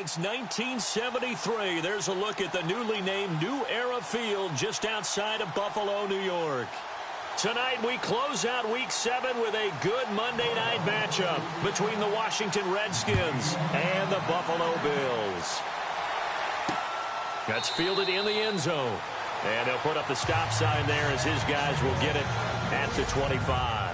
since 1973. There's a look at the newly named New Era Field just outside of Buffalo, New York. Tonight we close out Week 7 with a good Monday night matchup between the Washington Redskins and the Buffalo Bills. That's fielded in the end zone. And he'll put up the stop sign there as his guys will get it at the 25.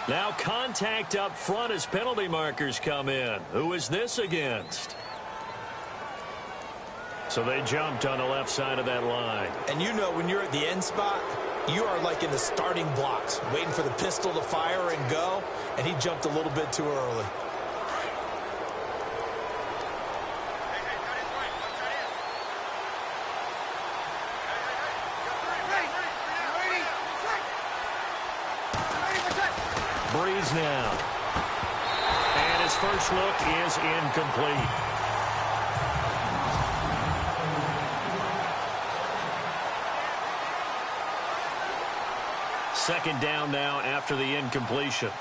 Now contact up front as penalty markers come in. Who is this against? So they jumped on the left side of that line. And you know when you're at the end spot, you are like in the starting blocks, waiting for the pistol to fire and go, and he jumped a little bit too early. Breeze now. And his first look is incomplete. Second down now after the incompletion.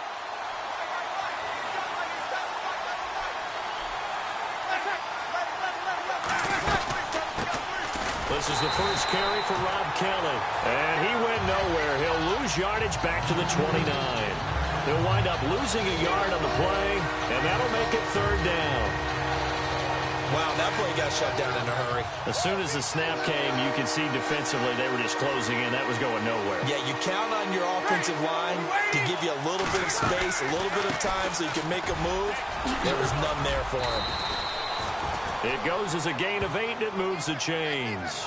This is the first carry for Rob Kelly. And he went nowhere. He'll lose yardage back to the 29. He'll wind up losing a yard on the play, and that'll make it third down. Wow, that play got shut down in a hurry. As soon as the snap came, you could see defensively they were just closing in. That was going nowhere. Yeah, you count on your offensive line to give you a little bit of space, a little bit of time so you can make a move. There was none there for him. It goes as a gain of 8, and it moves the chains.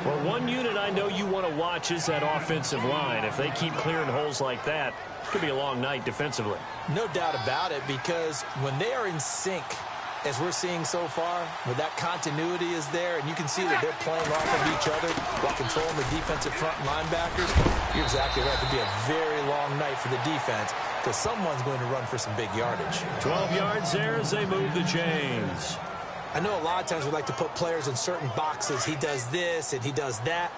Well, one unit I know you want to watch is that offensive line. If they keep clearing holes like that, it could be a long night defensively. No doubt about it, because when they are in sync, as we're seeing so far, where that continuity is there, and you can see that they're playing off of each other while controlling the defensive front linebackers, you're exactly right. It could be a very long night for the defense because someone's going to run for some big yardage. 12 yards there as they move the chains. I know a lot of times we like to put players in certain boxes. He does this and he does that.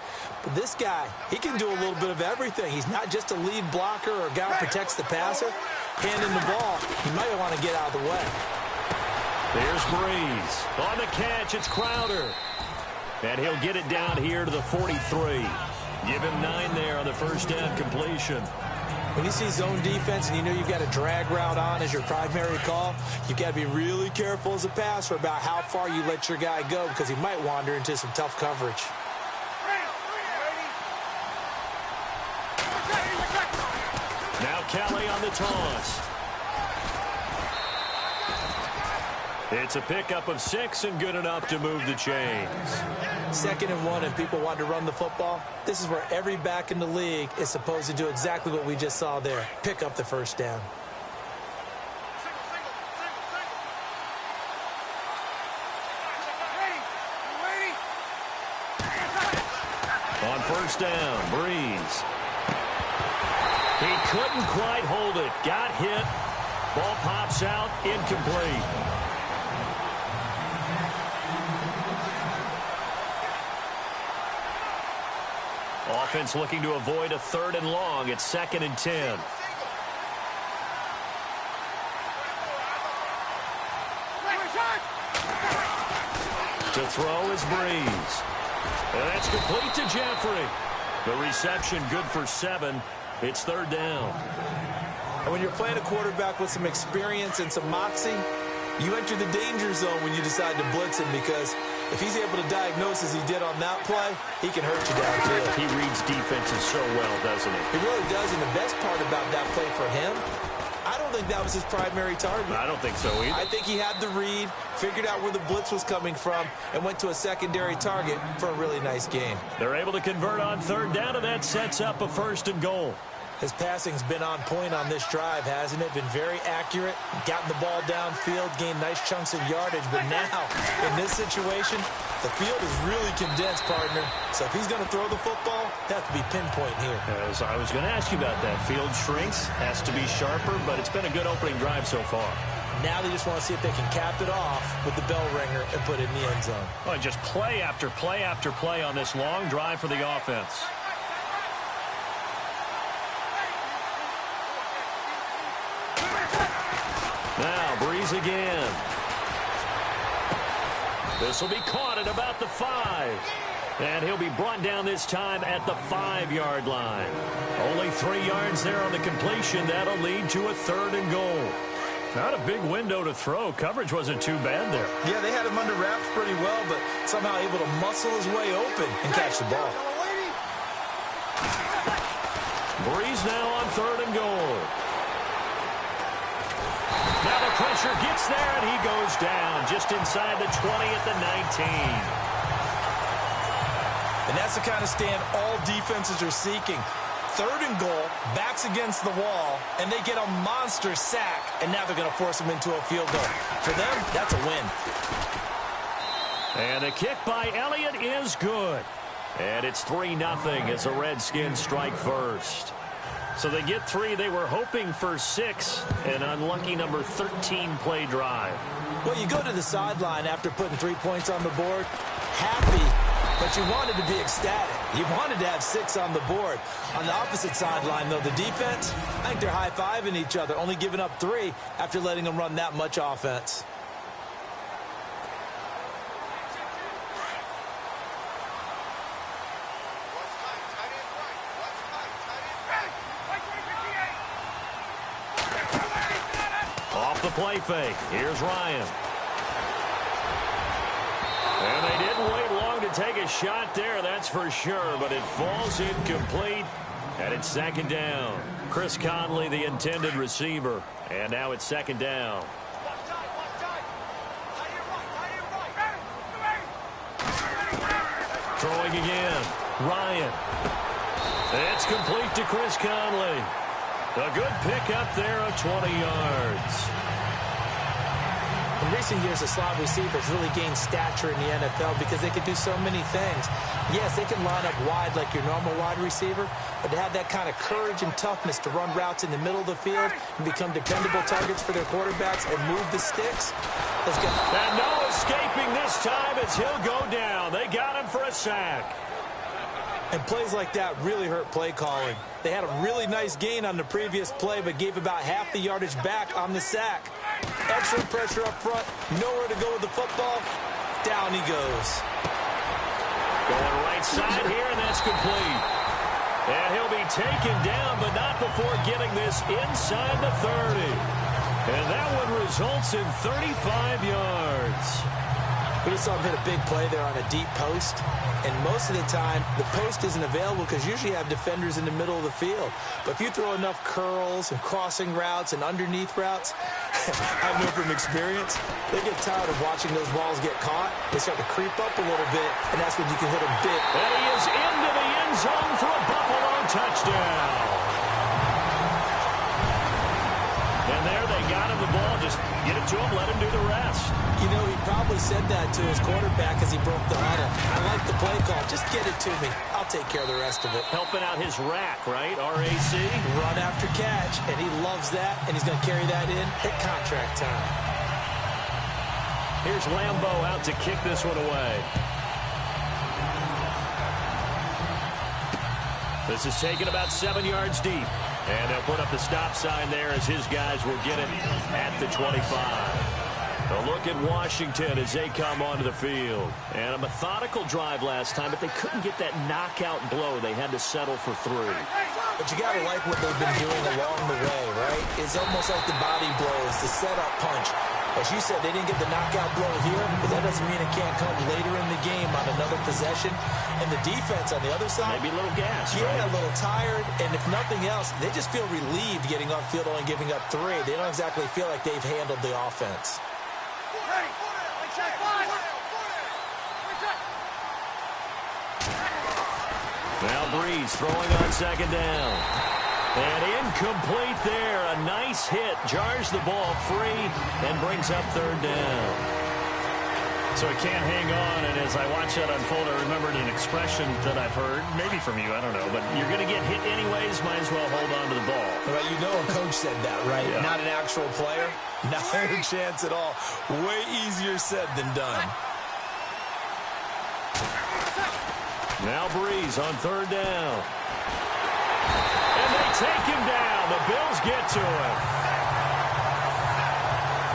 But this guy, he can do a little bit of everything. He's not just a lead blocker or a guy who protects the passer. Handing the ball, he might want to get out of the way. There's Breeze. On the catch, it's Crowder. And he'll get it down here to the 43. Give him 9 there on the first down completion. When you see zone defense and you know you've got a drag route on as your primary call, you've got to be really careful as a passer about how far you let your guy go because he might wander into some tough coverage. Now Kelly on the toss. It's a pickup of 6 and good enough to move the chains. 2nd and 1 and people want to run the football. This is where every back in the league is supposed to do exactly what we just saw there. Pick up the first down. On first down, Breeze. He couldn't quite hold it. Got hit. Ball pops out, incomplete. Offense looking to avoid a 3rd and long. It's 2nd and 10. To throw is Breeze. And that's complete to Jeffrey. The reception good for 7. It's 3rd down. And when you're playing a quarterback with some experience and some moxie, you enter the danger zone when you decide to blitz him because if he's able to diagnose as he did on that play, he can hurt you downfield. He reads defenses so well, doesn't he? He really does, and the best part about that play for him, I don't think that was his primary target. I don't think so either. I think he had the read, figured out where the blitz was coming from, and went to a secondary target for a really nice gain. They're able to convert on 3rd down, and that sets up a 1st and goal. His passing's been on point on this drive, hasn't it? Been very accurate, gotten the ball downfield, gained nice chunks of yardage. But now, in this situation, the field is really condensed, partner. So if he's going to throw the football, it has to be pinpoint here. As I was going to ask you about that. Field shrinks, has to be sharper, but it's been a good opening drive so far. Now they just want to see if they can cap it off with the bell ringer and put it in the end zone. Well, just play after play after play on this long drive for the offense. Now, Breeze again. This will be caught at about the 5. And he'll be brought down this time at the 5-yard line. Only 3 yards there on the completion. That'll lead to a 3rd and goal. Not a big window to throw. Coverage wasn't too bad there. Yeah, they had him under wraps pretty well, but somehow able to muscle his way open and catch the ball. Breeze now on 3rd and goal. Now the pressure gets there, and he goes down just inside the 20 at the 19. And that's the kind of stand all defenses are seeking. 3rd and goal, backs against the wall, and they get a monster sack, and now they're going to force them into a field goal. For them, that's a win. And the kick by Elliott is good. And it's 3-0 as the Redskins strike first. So they get 3. They were hoping for 6. An unlucky number 13 play drive. Well, you go to the sideline after putting 3 points on the board, happy, but you wanted to be ecstatic. You wanted to have 6 on the board. On the opposite sideline, though, the defense, I think they're high-fiving each other, only giving up 3 after letting them run that much offense. Off the play fake. Here's Ryan. And they didn't wait long to take a shot there, that's for sure, but it falls incomplete, and it's 2nd down. Chris Conley, the intended receiver, and now it's 2nd down. Throwing again. Ryan. It's complete to Chris Conley. A good pickup there of 20 yards. In recent years, the slot receivers really gained stature in the NFL because they can do so many things. Yes, they can line up wide like your normal wide receiver, but to have that kind of courage and toughness to run routes in the middle of the field and become dependable targets for their quarterbacks and move the sticks, let's go. And no escaping this time as he'll go down. They got him for a sack. And plays like that really hurt play calling. They had a really nice gain on the previous play, but gave about half the yardage back on the sack. Excellent pressure up front. Nowhere to go with the football. Down he goes. Going right side here, and that's complete. And he'll be taken down, but not before getting this inside the 30. And that one results in 35 yards. We just saw him hit a big play there on a deep post. And most of the time, the post isn't available because usually you have defenders in the middle of the field. But if you throw enough curls and crossing routes and underneath routes, I know from experience, they get tired of watching those balls get caught. They start to creep up a little bit, and that's when you can hit them big. And he is into the end zone for a Buffalo touchdown. And there they got him the ball. Just get it to him, let him do the rest. You know, he probably said that to his quarterback as he broke the huddle. I like the play call. Just get it to me. I'll take care of the rest of it. Helping out his rack, right? RAC. Run after catch, and he loves that, and he's going to carry that in at contract time. Here's Lambeau out to kick this one away. This is taken about 7 yards deep. And they'll put up the stop sign there as his guys will get it at the 25. A look at Washington as they come onto the field. And a methodical drive last time, but they couldn't get that knockout blow. They had to settle for 3. But you got to like what they've been doing along the way, right? It's almost like the body blows, the setup punch. As you said, they didn't get the knockout blow here, but that doesn't mean it can't come later in the game on another possession. And the defense on the other side, maybe a little gas, yeah, right? A little tired. And if nothing else, they just feel relieved getting off field, only giving up 3. They don't exactly feel like they've handled the offense. Now Breeze throwing on 2nd down. And incomplete there. A nice hit. Jars the ball free and brings up third down. So he can't hang on, and as I watch that unfold, I remembered an expression that I've heard, maybe from you, I don't know, but you're going to get hit anyways, might as well hold on to the ball. Well, you know a coach said that, right? Yeah. Not an actual player. Not a chance at all. Way easier said than done. Now Breeze on third down. And they take him down. The Bills get to him.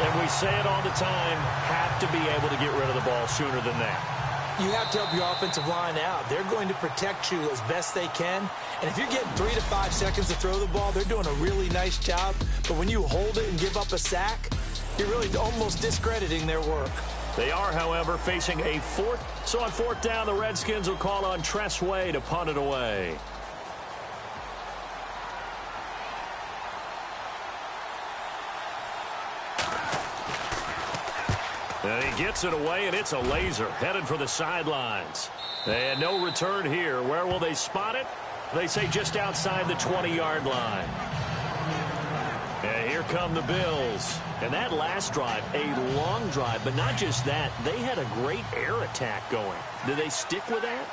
And we say it all the time, have to be able to get rid of the ball sooner than that. You have to help your offensive line out. They're going to protect you as best they can. And if you're getting 3 to 5 seconds to throw the ball, they're doing a really nice job. But when you hold it and give up a sack, you're really almost discrediting their work. They are, however, facing a fourth. So on fourth down, the Redskins will call on Tress Way to punt it away. And he gets it away, and it's a laser headed for the sidelines. And no return here. Where will they spot it? They say just outside the 20-yard line. And here come the Bills. And that last drive, a long drive, but not just that. They had a great air attack going. Do they stick with that?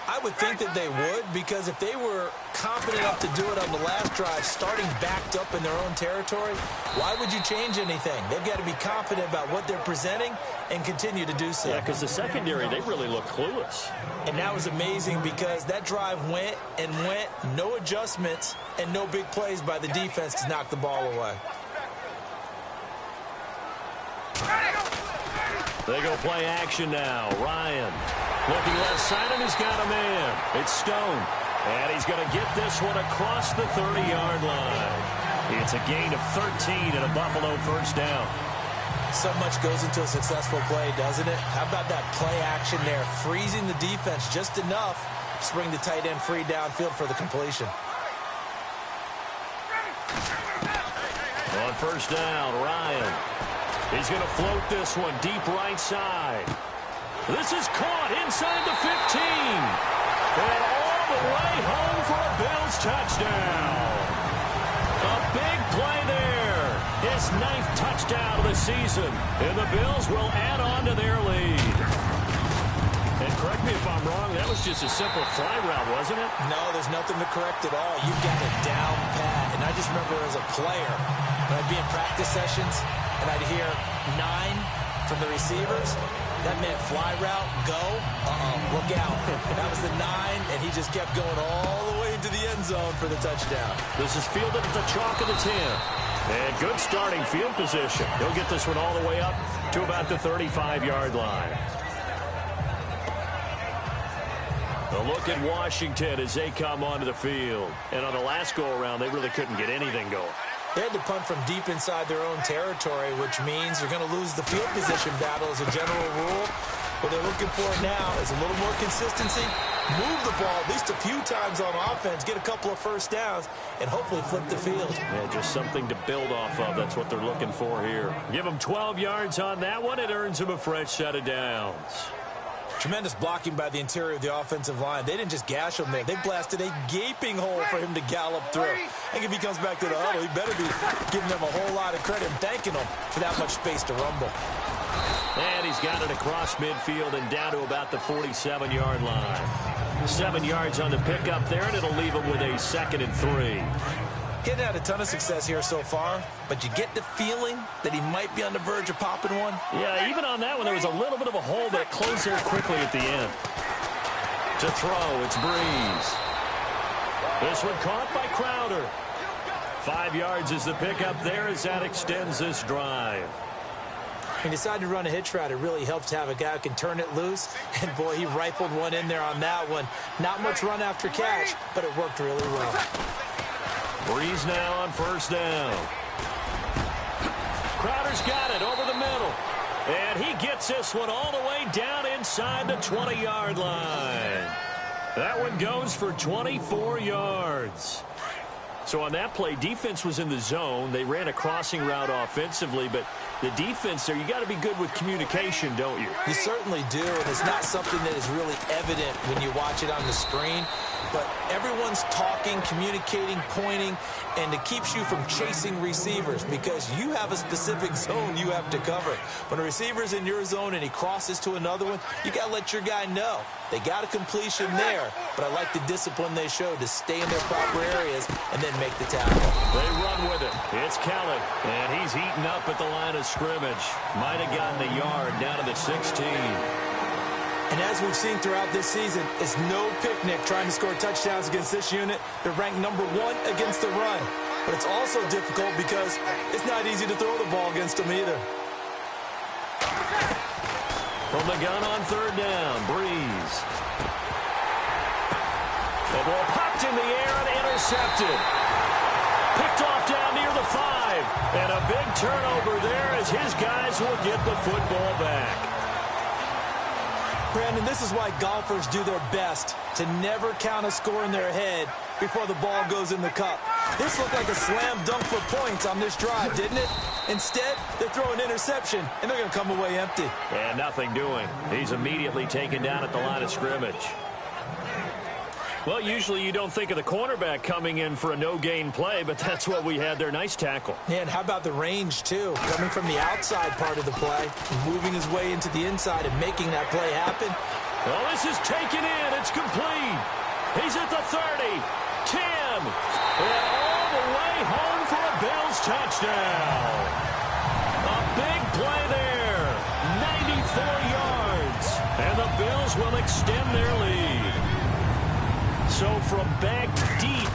I would think that they would, because if they were confident enough to do it on the last drive, starting backed up in their own territory, why would you change anything? They've got to be confident about what they're presenting and continue to do so. Yeah, because the secondary, they really look clueless. And that was amazing because that drive went and went, no adjustments, and no big plays by the defense to knock the ball away. They go play action now. Ryan looking left side, and he's got a man. It's Stone. And he's going to get this one across the 30-yard line. It's a gain of 13 and a Buffalo first down. So much goes into a successful play, doesn't it? How about that play action there? Freezing the defense just enough to bring the tight end free downfield for the completion. On first down, Ryan. He's going to float this one deep right side. This is caught inside the 15. And all the way home for a Bills touchdown. A big play there. His 9th touchdown of the season. And the Bills will add on to their lead. And correct me if I'm wrong, that was just a simple fly route, wasn't it? No, there's nothing to correct at all. You've got it down pat. And I just remember as a player, when I'd be in practice sessions, and I'd hear 9 from the receivers. That meant fly route, go, look out. That was the 9, and he just kept going all the way into the end zone for the touchdown. This is fielded at the chalk of the 10. And good starting field position. He'll get this one all the way up to about the 35-yard line. A look at Washington as they come onto the field. And on the last go-around, they really couldn't get anything going. They had to punt from deep inside their own territory, which means you're going to lose the field position battle as a general rule. What they're looking for now is a little more consistency, move the ball at least a few times on offense, get a couple of first downs, and hopefully flip the field. Yeah, just something to build off of. That's what they're looking for here. Give them 12 yards on that one. It earns them a fresh set of downs. Tremendous blocking by the interior of the offensive line. They didn't just gash him there. They blasted a gaping hole for him to gallop through. I think if he comes back to the huddle, he better be giving them a whole lot of credit and thanking them for that much space to rumble. And he's got it across midfield and down to about the 47-yard line. 7 yards on the pickup there, and it'll leave him with a 2nd and 3. Getting had a ton of success here so far, but you get the feeling that he might be on the verge of popping one. Yeah, even on that one, there was a little bit of a hole, but it closed there quickly at the end. To throw, it's Breeze. This one caught by Crowder. 5 yards is the pickup there as that extends this drive. He decided to run a hitch route. It really helps to have a guy who can turn it loose. And, boy, he rifled one in there on that one. Not much run after catch, but it worked really well. Breeze now on first down. Crowder's got it over the middle. And he gets this one all the way down inside the 20-yard line. That one goes for 24 yards. So on that play, defense was in the zone. They ran a crossing route offensively, but the defense there, you got to be good with communication, don't you? You certainly do, and it's not something that is really evident when you watch it on the screen. But everyone's talking, communicating, pointing, and it keeps you from chasing receivers because you have a specific zone you have to cover. When a receiver's in your zone and he crosses to another one, you got to let your guy know. They got a completion there, but I like the discipline they showed to stay in their proper areas and then make the tackle. They run with it. It's Kelly, and he's eaten up at the line of scrimmage. Might have gotten a yard down to the 16. And as we've seen throughout this season, it's no picnic trying to score touchdowns against this unit. They're ranked #1 against the run. But it's also difficult because it's not easy to throw the ball against them either. From the gun on 3rd down, Breeze. The ball popped in the air and intercepted. Picked off down near the 5. And a big turnover there as his guys will get the football back. Brandon, this is why golfers do their best to never count a score in their head before the ball goes in the cup. This looked like a slam dunk for points on this drive, didn't it? Instead, they throw an interception, and they're going to come away empty. And nothing doing. He's immediately taken down at the line of scrimmage. Well, usually you don't think of the cornerback coming in for a no-gain play, but that's what we had there. Nice tackle. Yeah, and how about the range, too? Coming from the outside part of the play, moving his way into the inside and making that play happen. Well, this is taken in. It's complete. He's at the 30, 10, and all the way home for a Bills touchdown. A big play there, 94 yards, and the Bills will extend their lead. So from back deep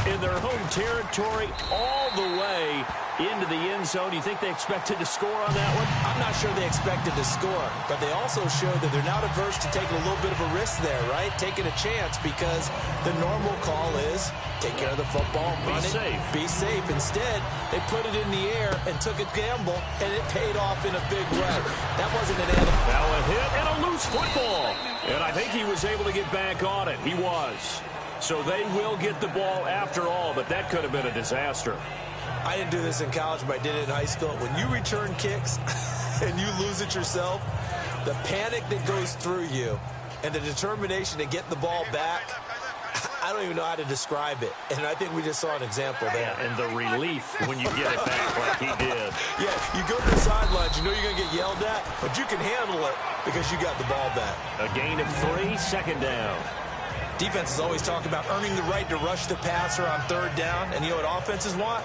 in their home territory all the way into the end zone, you think they expected to score on that one? I'm not sure they expected to score, but they also showed that they're not averse to taking a little bit of a risk there, right? Taking a chance because the normal call is take care of the football, run it, be safe. Instead, they put it in the air and took a gamble, and it paid off in a big way. That wasn't an animal. Now a hit and a loose football. And I think he was able to get back on it. He was. So they will get the ball after all, but that could have been a disaster. I didn't do this in college, but I did it in high school. When you return kicks and you lose it yourself, the panic that goes through you and the determination to get the ball back, I don't even know how to describe it. And I think we just saw an example there. Yeah, and the relief when you get it back like he did. Yeah, you go to the sidelines, you know you're going to get yelled at, but you can handle it because you got the ball back. A gain of 3, 2nd down. Defenses always talk about earning the right to rush the passer on 3rd down. And you know what offenses want?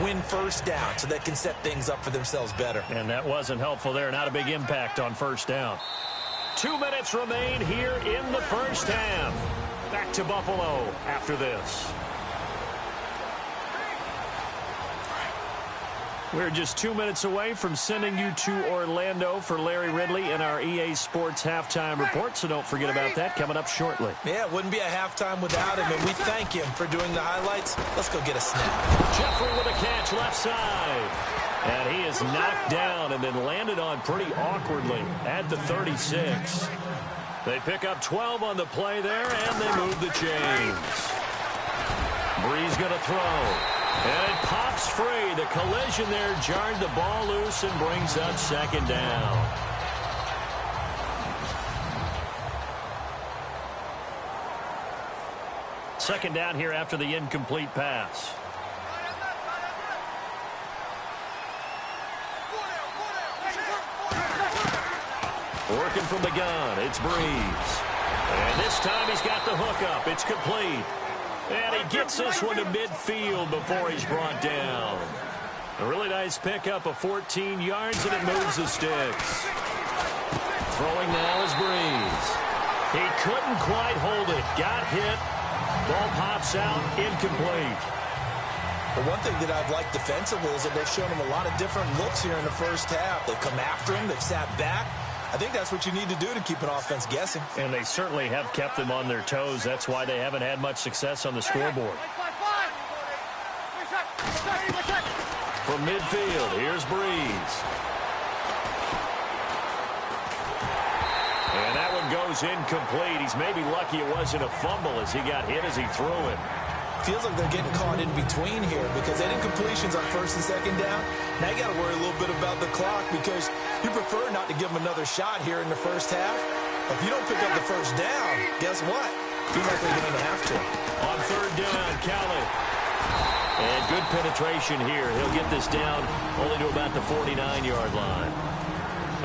Win 1st down so they can set things up for themselves better. And that wasn't helpful there. Not a big impact on 1st down. 2 minutes remain here in the 1st half. Back to Buffalo after this. We're just 2 minutes away from sending you to Orlando for Larry Ridley in our EA Sports Halftime Report, so don't forget about that coming up shortly. Yeah, it wouldn't be a halftime without him, and we thank him for doing the highlights. Let's go get a snap. Jeffrey with a catch left side. And he is knocked down and then landed on pretty awkwardly at the 36. They pick up 12 on the play there, and they move the chains. Breeze going to throw. And it pops free. The collision there jarred the ball loose and brings up 2nd down. Second down here after the incomplete pass. Working from the gun, it's Breeze. And this time he's got the hook up. It's complete. And he gets this one to midfield before he's brought down. A really nice pickup of 14 yards, and it moves the sticks. Throwing now is Breeze. He couldn't quite hold it. Got hit. Ball pops out, incomplete. The one thing that I've liked defensively is that they've shown him a lot of different looks here in the 1st half. They've come after him. They've sat back. I think that's what you need to do to keep an offense guessing. And they certainly have kept them on their toes. That's why they haven't had much success on the scoreboard. From midfield, here's Breeze. And that one goes incomplete. He's maybe lucky it wasn't a fumble as he got hit as he threw it. feels like they're getting caught in between here because they didn't completions on first and second down. Now you got to worry a little bit about the clock because you prefer not to give them another shot here in the first half. If you don't pick up the first down, guess what? You're likely going to have to. On third down, Kelly. And good penetration here. He'll get this down only to about the 49-yard line.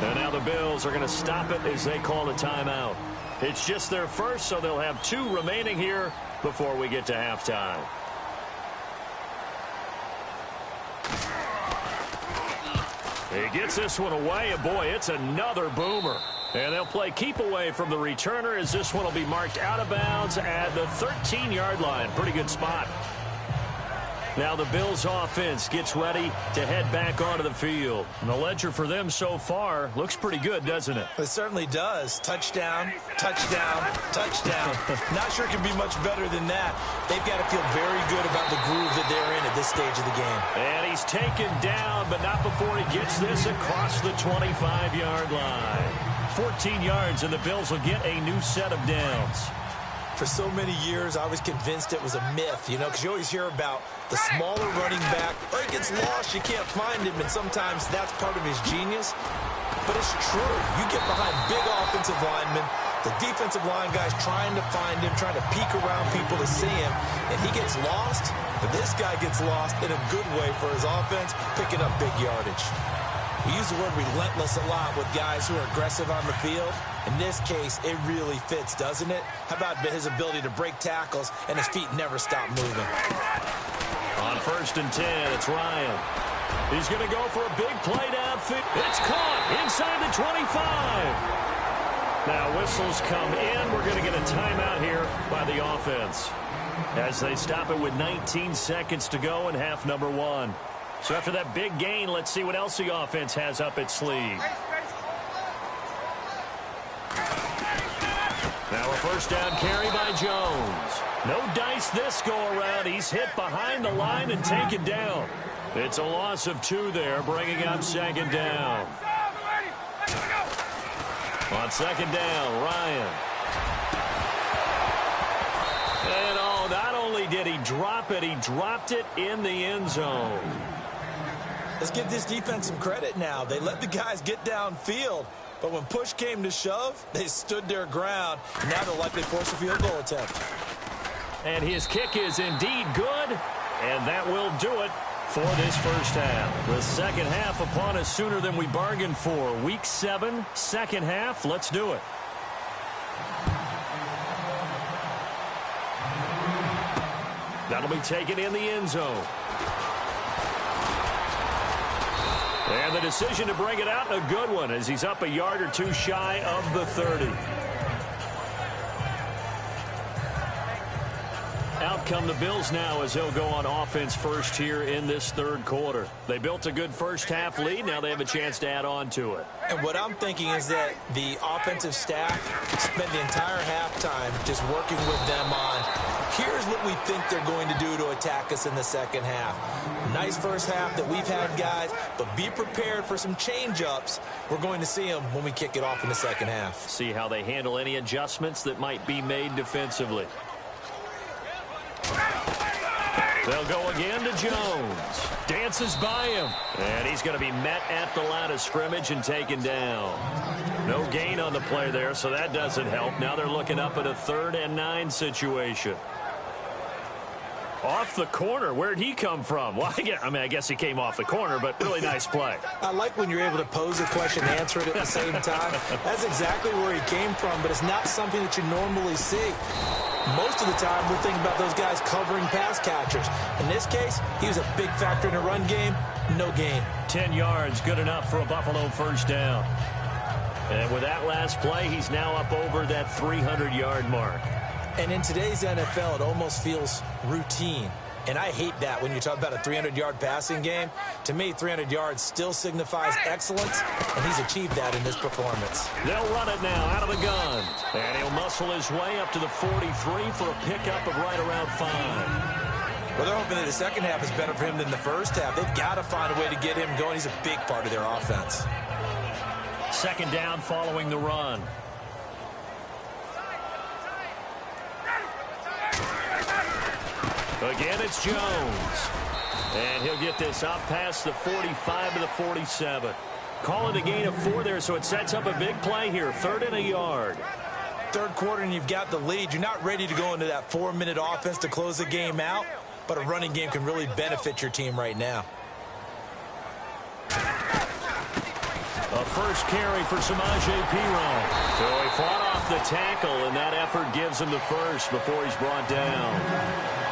And now the Bills are going to stop it as they call a timeout. It's just their first, so they'll have 2 remaining here before we get to halftime. He gets this one away, and boy, it's another boomer. And they'll play keep away from the returner as this one will be marked out of bounds at the 13-yard line. Pretty good spot. Now the Bills offense gets ready to head back onto the field. And the ledger for them so far looks pretty good, doesn't it? It certainly does. Touchdown, touchdown, touchdown. Not sure it can be much better than that. They've got to feel very good about the groove that they're in at this stage of the game. And he's taken down, but not before he gets this across the 25-yard line. 14 yards, and the Bills will get a new set of downs. For so many years, I was convinced it was a myth, you know, because you always hear about the smaller running back. Oh, he gets lost, you can't find him, and sometimes that's part of his genius. But it's true. You get behind big offensive linemen, the defensive line guys trying to find him, trying to peek around people to see him, and he gets lost. But this guy gets lost in a good way for his offense, picking up big yardage. We use the word relentless a lot with guys who are aggressive on the field. In this case, it really fits, doesn't it? How about his ability to break tackles and his feet never stop moving? On first and 10, it's Ryan. He's going to go for a big play downfield. It's caught inside the 25. Now whistles come in. We're going to get a timeout here by the offense as they stop it with 19 seconds to go in half number 1. So after that big gain, let's see what else the offense has up its sleeve. Now a first down carry by Jones. No dice this go-around. He's hit behind the line and taken down. It's a loss of 2 there, bringing up second down. On second down, Ryan. And oh, not only did he drop it, he dropped it in the end zone. Let's give this defense some credit now. They let the guys get downfield, but when push came to shove, they stood their ground. Now they'll likely force a field goal attempt. And his kick is indeed good, and that will do it for this first half. The second half upon us sooner than we bargained for. Week 7, second half. Let's do it. That'll be taken in the end zone. And the decision to bring it out, a good one, as he's up a yard or 2 shy of the 30. Out come the Bills now as they'll go on offense first here in this third quarter. They built a good first half lead. Now they have a chance to add on to it. And what I'm thinking is that the offensive staff spent the entire halftime just working with them on, here's what we think they're going to do to attack us in the second half. Nice first half that we've had, guys, but be prepared for some change-ups. We're going to see them when we kick it off in the second half. See how they handle any adjustments that might be made defensively. They'll go again to Jones. Dances by him. And he's going to be met at the line of scrimmage and taken down. No gain on the play there, so that doesn't help. Now they're looking up at a 3rd and 9 situation. Off the corner. Where'd he come from? Well, I guess he came off the corner, but really nice play. I like when you're able to pose a question and answer it at the same time. That's exactly where he came from, but it's not something that you normally see. Most of the time, we're thinking about those guys covering pass catchers. In this case, he was a big factor in the run game. No gain. 10 yards, good enough for a Buffalo first down. And with that last play, he's now up over that 300-yard mark. And in today's NFL, it almost feels routine. And I hate that when you talk about a 300-yard passing game. To me, 300 yards still signifies excellence, and he's achieved that in this performance. They'll run it now out of the gun. And he'll muscle his way up to the 43 for a pickup of right around 5. Well, they're hoping that the second half is better for him than the first half. They've got to find a way to get him going. He's a big part of their offense. Second down following the run. Again, it's Jones. And he'll get this up past the 45 to the 47. Calling a gain of 4 there, so it sets up a big play here. 3rd and a yard. Third quarter and you've got the lead. You're not ready to go into that 4-minute offense to close the game out, but a running game can really benefit your team right now. A first carry for Samaje Perine. So he fought off the tackle, and that effort gives him the first before he's brought down.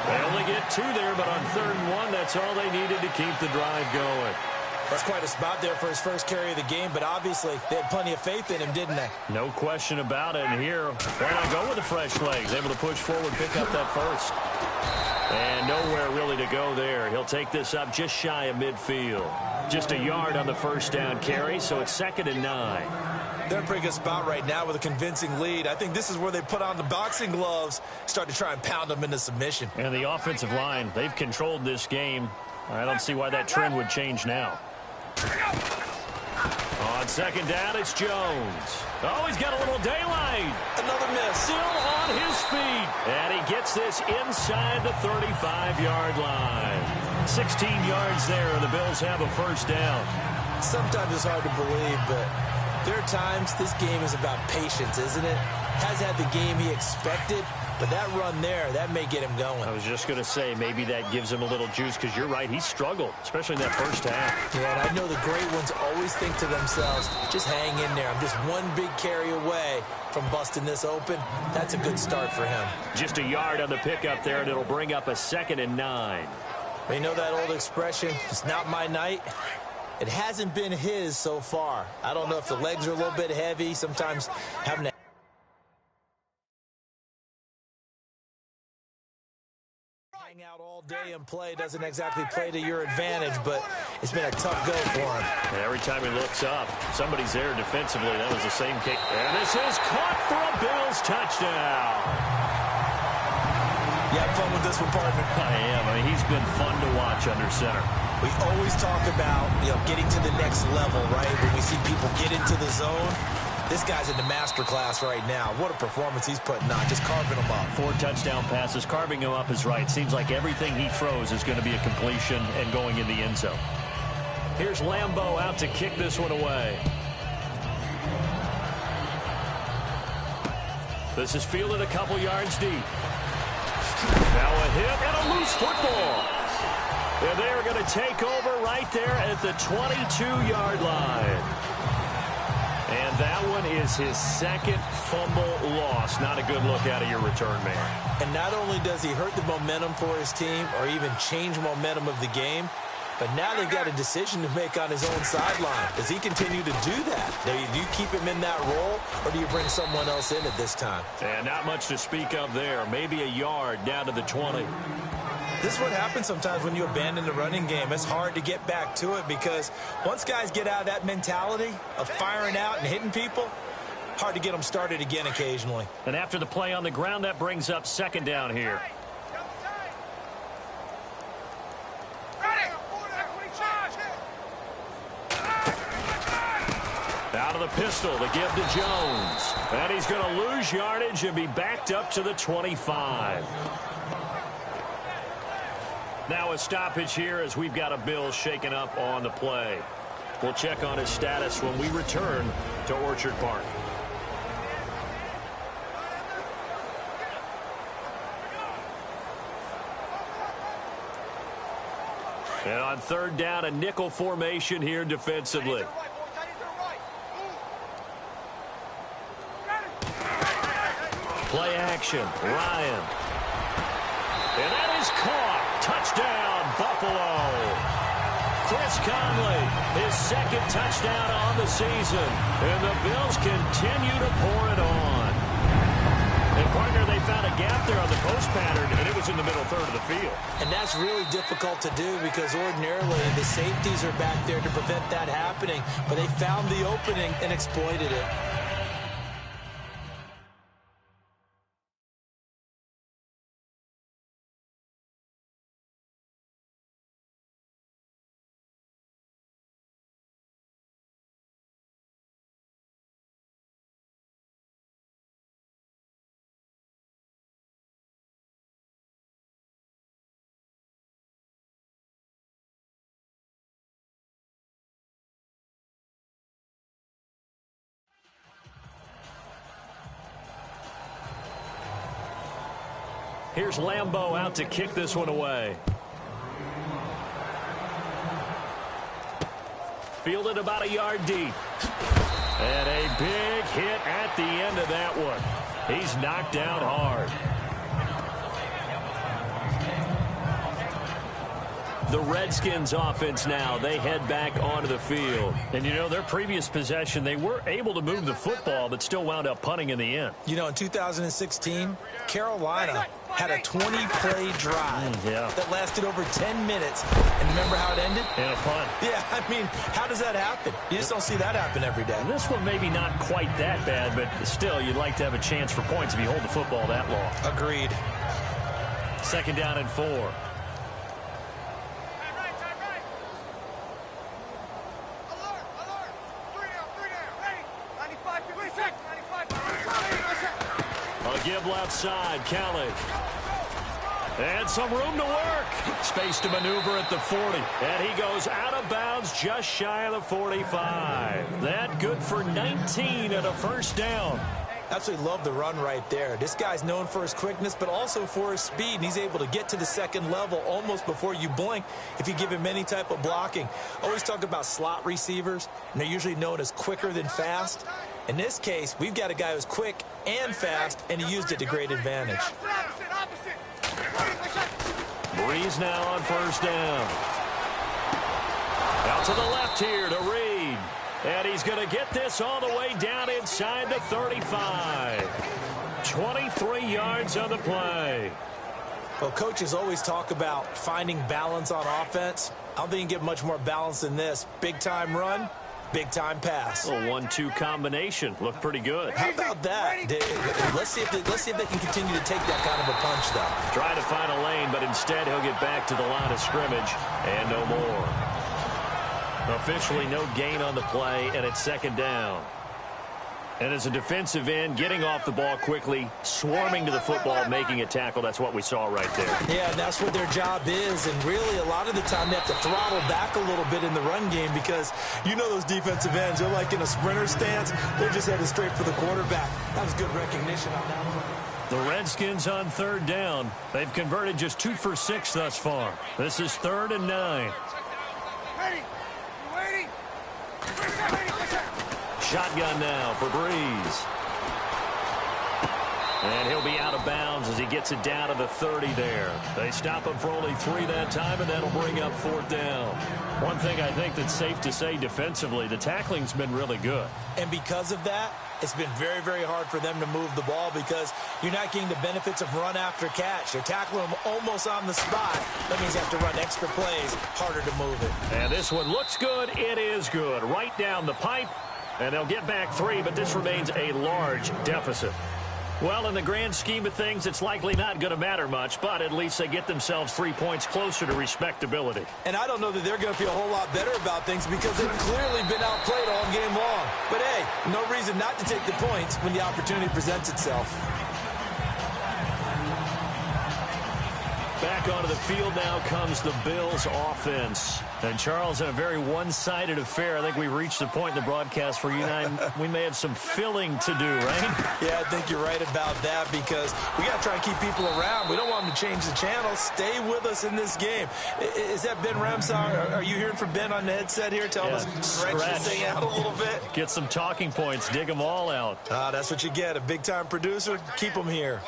They only get 2 there, but on 3rd and 1, that's all they needed to keep the drive going. That's quite a spot there for his first carry of the game, but obviously they had plenty of faith in him, didn't they? No question about it. And here, why not go with the fresh legs? Able to push forward, pick up that first. And nowhere really to go there. He'll take this up just shy of midfield. Just a yard on the first down carry, so it's 2nd and 9. They're in a pretty good spot right now with a convincing lead. I think this is where they put on the boxing gloves, start to try and pound them into submission. And the offensive line, they've controlled this game. I don't see why that trend would change now. On 2nd down, it's Jones. Oh, he's got a little daylight. Another miss. Still on his feet. And he gets this inside the 35-yard line. 16 yards there, and the Bills have a first down. Sometimes it's hard to believe, but there are times this game is about patience, isn't it? Has had the game he expected, but that run there, that may get him going. I was just going to say, maybe that gives him a little juice, because you're right, he struggled, especially in that first half. Yeah, and I know the great ones always think to themselves, just hang in there. I'm just one big carry away from busting this open. That's a good start for him. Just a yard on the pickup there, and it'll bring up a 2nd and 9. You know that old expression, it's not my night? It hasn't been his so far. I don't know if the legs are a little bit heavy, sometimes having to hang out all day and play doesn't exactly play to your advantage, but it's been a tough go for him. And every time he looks up, somebody's there defensively. That was the same kick. And this is caught for a Bills touchdown. You have fun with this one, partner? I am. I mean, he's been fun to watch under center. We always talk about, getting to the next level, right? When we see people get into the zone, this guy's in the master class right now. What a performance he's putting on, just carving them up. 4 touchdown passes. Carving him up is right. Seems like everything he throws is going to be a completion and going in the end zone. Here's Lambeau out to kick this one away. This is fielded a couple yards deep. Now a hit and a loose football. And they're going to take over right there at the 22-yard line. And that one is his 2nd fumble loss. Not a good look out of your return man. And not only does he hurt the momentum for his team or even change momentum of the game, but now they've got a decision to make on his own sideline. Does he continue to do that? Do you keep him in that role, or do you bring someone else in at this time? And not much to speak of there. Maybe a yard down to the 20. This is what happens sometimes when you abandon the running game. It's hard to get back to it because once guys get out of that mentality of firing out and hitting people, hard to get them started again occasionally. And after the play on the ground, that brings up 2nd down here. Out of the pistol to give to Jones. And he's going to lose yardage and be backed up to the 25. Now a stoppage here as we've got a Bills shaken up on the play. We'll check on his status when we return to Orchard Park. And on 3rd down, a nickel formation here defensively. Play action, Ryan. And that is caught. Touchdown, Buffalo. Chris Conley, his 2nd touchdown on the season. And the Bills continue to pour it on. And, partner, they found a gap there on the post pattern, and it was in the middle 3rd of the field. And that's really difficult to do because ordinarily the safeties are back there to prevent that happening. But they found the opening and exploited it. Here's Lambeau out to kick this one away. Fielded about a yard deep. And a big hit at the end of that one. He's knocked down hard. The Redskins offense now, they head back onto the field. And, you know, their previous possession, they were able to move the football, but still wound up punting in the end. You know, in 2016, Carolina had a 20-play drive that lasted over 10 minutes. And remember how it ended? In a punt. Yeah, I mean, how does that happen? You just don't see that happen every day. And this one maybe not quite that bad, but still, you'd like to have a chance for points if you hold the football that long. Agreed. 2nd down and 4. Ggfl outside, Kelly. And some room to work. Space to maneuver at the 40. And he goes out of bounds just shy of the 45. That good for 19 and a first down. Absolutely love the run right there. This guy's known for his quickness, but also for his speed. And he's able to get to the second level almost before you blink if you give him any type of blocking. Always talk about slot receivers, and they're usually known as quicker than fast. In this case, we've got a guy who's quick and fast, and he used it to great advantage. Breeze now on first down. Out to the left here to Reed. And he's going to get this all the way down inside the 35. 23 yards on the play. Well, coaches always talk about finding balance on offense. I don't think you can get much more balance than this. Big-time run, big-time pass. A 1-2 combination. Looked pretty good. How about that? Let's see if they can continue to take that kind of a punch, though. Try to find a lane, but instead he'll get back to the line of scrimmage and no more. Officially no gain on the play, and it's 2nd down. And as a defensive end, getting off the ball quickly, swarming to the football, making a tackle, that's what we saw right there. Yeah, and that's what their job is. And really, a lot of the time, they have to throttle back a little bit in the run game because you know those defensive ends, they're like in a sprinter stance. They're just headed straight for the quarterback. That was good recognition on that one. The Redskins on 3rd down. They've converted just 2 for 6 thus far. This is 3rd and 9. Shotgun now for Breeze. And he'll be out of bounds as he gets it down to the 30 there. They stop him for only 3 that time, and that'll bring up 4th down. One thing I think that's safe to say defensively, the tackling's been really good. And because of that, it's been very, very hard for them to move the ball because you're not getting the benefits of run after catch. You're tackling them almost on the spot. That means you have to run extra plays, harder to move it. And this one looks good. It is good. Right down the pipe. And they'll get back 3, but this remains a large deficit. Well, in the grand scheme of things, it's likely not going to matter much, but at least they get themselves 3 points closer to respectability. And I don't know that they're going to feel a whole lot better about things because they've clearly been outplayed all game long. But, hey, no reason not to take the points when the opportunity presents itself. Back onto the field now comes the Bills offense. And, Charles, in a very one-sided affair, I think we've reached the point in the broadcast where you and I, we may have some filling to do, right? Yeah, I think you're right about that because we got to try and keep people around. We don't want them to change the channel. Stay with us in this game. Is that Ben Ramsar? Are you hearing from Ben on the headset here? Tell us stretch this thing out a little bit. Get some talking points. Dig them all out. That's what you get. A big-time producer. Keep them here.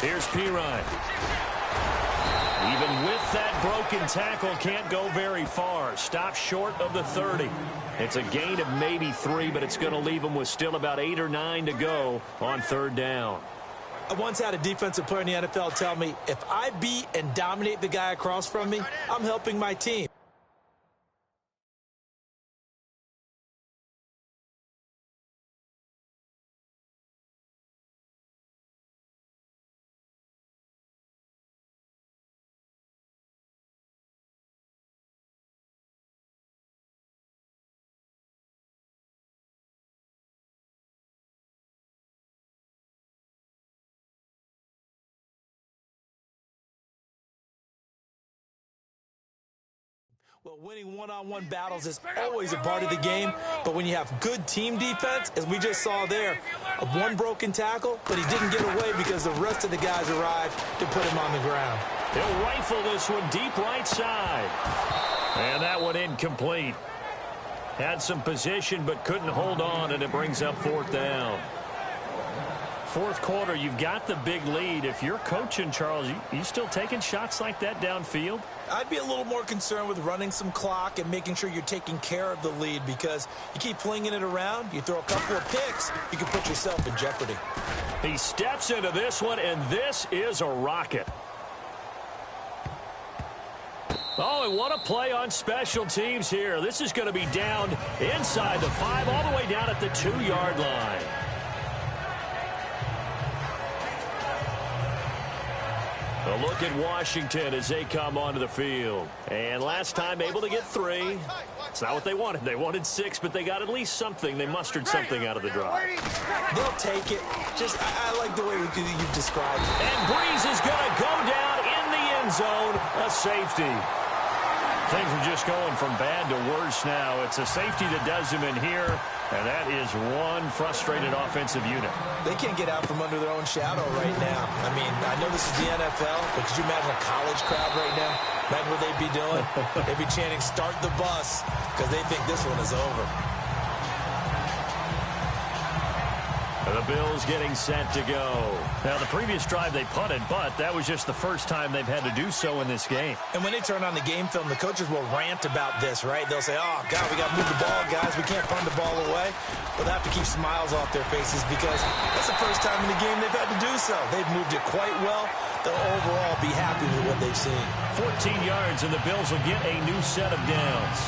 Here's Pirine. Even with that broken tackle, can't go very far. Stop short of the 30. It's a gain of maybe 3, but it's going to leave them with still about 8 or 9 to go on 3rd down. I once had a defensive player in the NFL tell me, if I beat and dominate the guy across from me, I'm helping my team. Well, winning one-on-one battles is always a part of the game, but when you have good team defense, as we just saw there, one broken tackle, but he didn't get away because the rest of the guys arrived to put him on the ground. He'll rifle this one deep right side. And that one incomplete. Had some position but couldn't hold on, and it brings up fourth down. Fourth quarter, you've got the big lead. If you're coaching, Charles, you still taking shots like that downfield? I'd be a little more concerned with running some clock and making sure you're taking care of the lead, because you keep flinging it around, you throw a couple of picks, you can put yourself in jeopardy. He steps into this one, and this is a rocket. Oh, and what a play on special teams here. This is going to be down inside the 5, all the way down at the 2-yard line. A look at Washington as they come onto the field. And last time able to get 3. It's not what they wanted. They wanted 6, but they got at least something. They mustered something out of the drive. They'll take it. I like the way you've described it. And Breeze is going to go down in the end zone. A safety. Things are just going from bad to worse now. It's a safety that does him in here, and that is one frustrated offensive unit. They can't get out from under their own shadow right now. I mean, I know this is the NFL, but could you imagine a college crowd right now? Imagine what they'd be doing. They'd be chanting, "Start the bus," because they think this one is over. The Bills getting set to go. Now, the previous drive they punted, but that was just the first time they've had to do so in this game. And when they turn on the game film, the coaches will rant about this, right? They'll say, "Oh, God, we got to move the ball, guys. We can't punt the ball away." But they have to keep smiles off their faces because that's the first time in the game they've had to do so. They've moved it quite well. They'll overall be happy with what they've seen. 14 yards, and the Bills will get a new set of downs.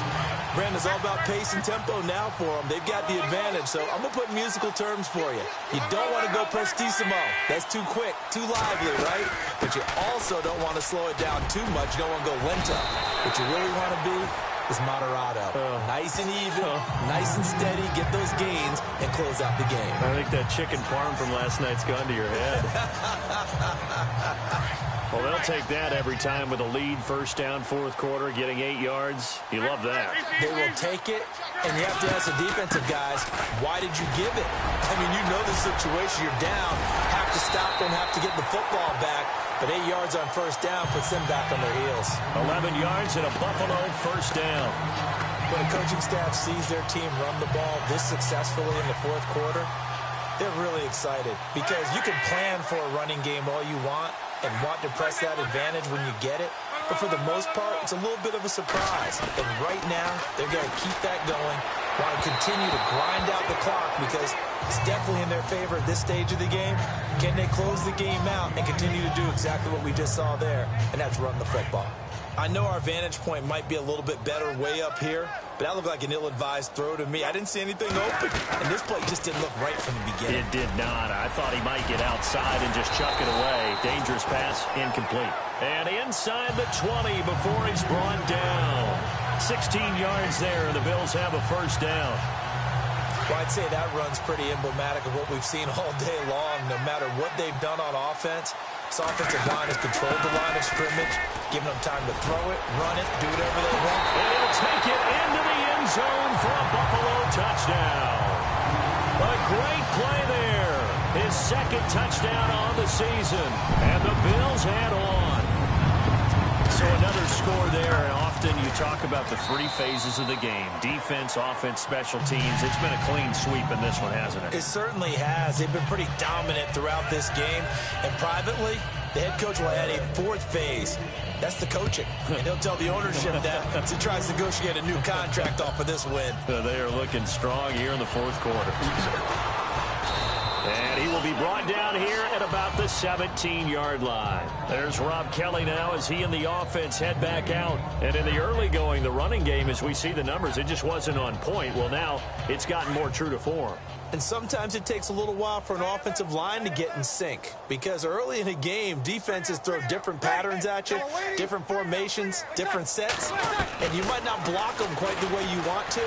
Brandon, it's all about pace and tempo now for them. They've got the advantage, so I'm going to put musical terms for you. You don't want to go prestissimo. That's too quick, too lively, right? But you also don't want to slow it down too much. You don't want to go lento. What you really want to be is moderato. Nice and even, nice and steady, get those gains, and close out the game. I think that chicken parm from last night's gone to your head. Well, they'll take that every time with a lead. First down, fourth quarter, getting 8 yards. You love that. They will take it, and you have to ask the defensive guys, why did you give it? I mean, you know the situation. You're down, have to stop them, have to get the football back. But 8 yards on first down puts them back on their heels. 11 yards and a Buffalo first down. When a coaching staff sees their team run the ball this successfully in the fourth quarter, they're really excited because you can plan for a running game all you want and want to press that advantage when you get it. But for the most part, it's a little bit of a surprise. And right now, they're going to keep that going, want to continue to grind out the clock because it's definitely in their favor at this stage of the game. Can they close the game out and continue to do exactly what we just saw there, and that's run the football? I know our vantage point might be a little bit better way up here, but that looked like an ill-advised throw to me. I didn't see anything open, and this play just didn't look right from the beginning. It did not. I thought he might get outside and just chuck it away. Dangerous pass, incomplete. And inside the 20 before he's brought down. 16 yards there, and the Bills have a first down. Well, I'd say that run's pretty emblematic of what we've seen all day long. No matter what they've done on offense, this offensive line has controlled the line of scrimmage, giving them time to throw it, run it, do whatever they want. And he'll take it into the end zone for a Buffalo touchdown. A great play there. His second touchdown on the season. And the Bills head on. So another score there, and often you talk about the 3 phases of the game. Defense, offense, special teams. It's been a clean sweep in this one, hasn't it? It certainly has. They've been pretty dominant throughout this game. And privately, the head coach will add a 4th phase. That's the coaching. And he'll tell the ownership that as he tries to negotiate a new contract off of this win. They are looking strong here in the fourth quarter. And he will be brought down here at about the 17-yard line. There's Rob Kelly now as he and the offense head back out. And in the early going, the running game, as we see the numbers, it just wasn't on point. Well, now it's gotten more true to form. And sometimes it takes a little while for an offensive line to get in sync. Because early in a game, defenses throw different patterns at you, different formations, different sets. And you might not block them quite the way you want to.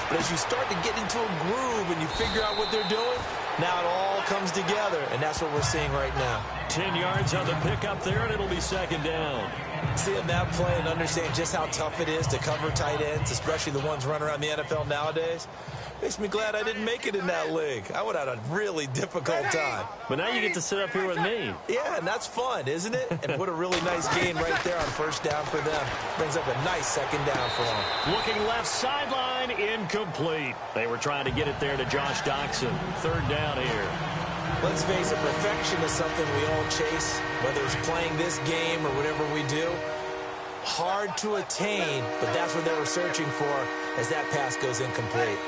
But as you start to get into a groove and you figure out what they're doing, Now it all comes together, and that's what we're seeing right now. 10 yards on the pickup there, and it'll be second down. Seeing that play and understanding just how tough it is to cover tight ends, especially the ones running around the NFL nowadays, makes me glad I didn't make it in that league. I would have had a really difficult time. But now you get to sit up here with me. Yeah, and that's fun, isn't it? And put a really nice gain right there on first down for them. Brings up a nice second down for them. Looking left sideline, incomplete. They were trying to get it there to Josh Doxson. Third down here. Let's face it, perfection is something we all chase, whether it's playing this game or whatever we do. Hard to attain, but that's what they were searching for as that pass goes incomplete.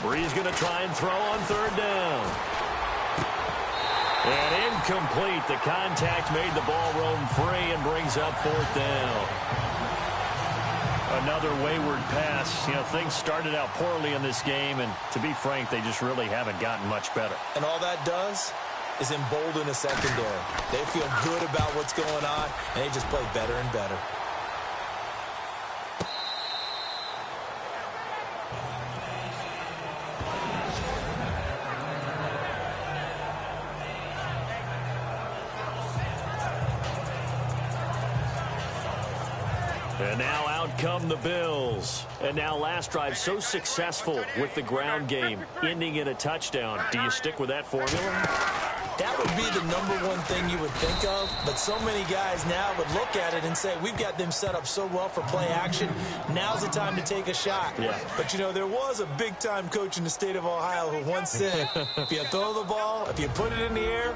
Bree's going to try and throw on third down. And incomplete. The contact made the ball roam free and brings up fourth down. Another wayward pass. You know, things started out poorly in this game, and to be frank, they just really haven't gotten much better. And all that does is embolden a secondary. They feel good about what's going on, and they just play better and better. And now out come the Bills. And now last drive so successful with the ground game, ending in a touchdown. Do you stick with that formula? That would be the #1 thing you would think of, but so many guys now would look at it and say, we've got them set up so well for play action. Now's the time to take a shot. Yeah. But, you know, there was a big-time coach in the state of Ohio who once said, if you throw the ball, if you put it in the air,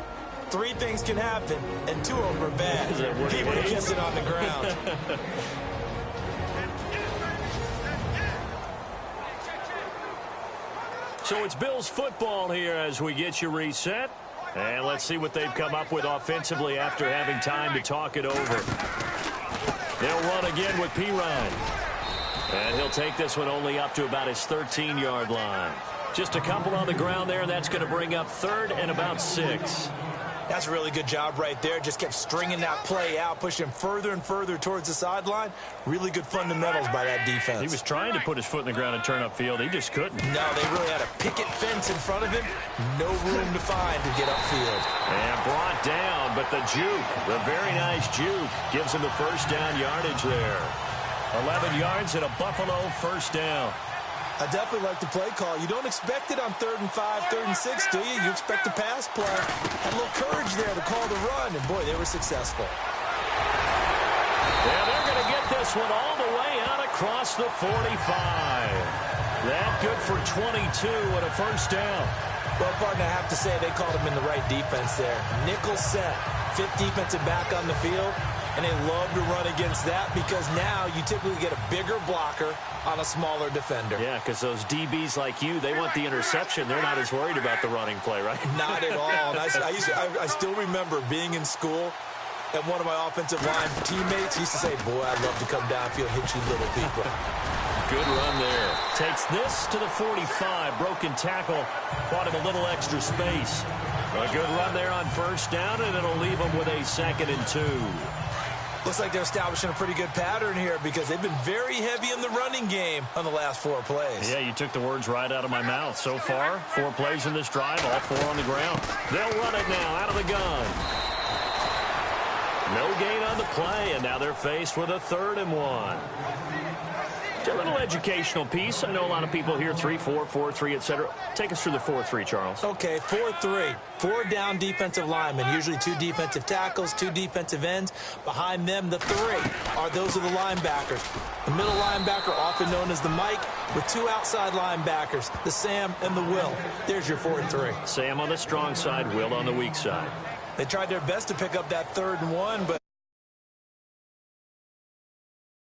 3 things can happen, and 2 of them are bad. He would have kept it on the ground. So it's Bills football here as we get you reset. And let's see what they've come up with offensively after having time to talk it over. They'll run again with Pirine. And he'll take this one only up to about his 13-yard line. Just a couple on the ground there, and that's going to bring up third and about 6. That's a really good job right there. Just kept stringing that play out, pushing further and further towards the sideline. Really good fundamentals by that defense. He was trying to put his foot in the ground and turn upfield. He just couldn't. No, they really had a picket fence in front of him. No room to find to get upfield. And brought down, but the juke, the very nice juke, gives him the first down yardage there. 11 yards and a Buffalo first down. I definitely like the play call. You don't expect it on 3rd and 5, 3rd and 6, do you? You expect a pass play. Had a little courage there to call the run, and boy, they were successful. Yeah, they're going to get this one all the way out across the 45. That good for 22 and a first down. Well, partner, I have to say they called him in the right defense there. Nickel set, 5th defensive back on the field. And they love to run against that because now you typically get a bigger blocker on a smaller defender. Yeah, because those DBs like you, they want the interception. They're not as worried about the running play, right? Not at all. And I still remember being in school, and one of my offensive line teammates used to say, boy, I'd love to come downfield and hit you little people. Good run there. Takes this to the 45. Broken tackle. Bought him a little extra space. A good run there on first down, and it'll leave him with a 2nd and 2. Looks like they're establishing a pretty good pattern here because they've been very heavy in the running game on the last 4 plays. Yeah, you took the words right out of my mouth. So far, 4 plays in this drive, all 4 on the ground. They'll run it now out of the gun. No gain on the play, and now they're faced with a 3rd and 1. A little educational piece. I know a lot of people hear 3-4, 4-3, etc. Take us through the 4-3, Charles. Okay, 4-3. 4 down defensive linemen, usually 2 defensive tackles, 2 defensive ends. Behind them, the 3 are those of the linebackers. The middle linebacker, often known as the Mike, with 2 outside linebackers, the Sam and the Will. There's your 4-3. Sam on the strong side, Will on the weak side. They tried their best to pick up that 3rd and 1, but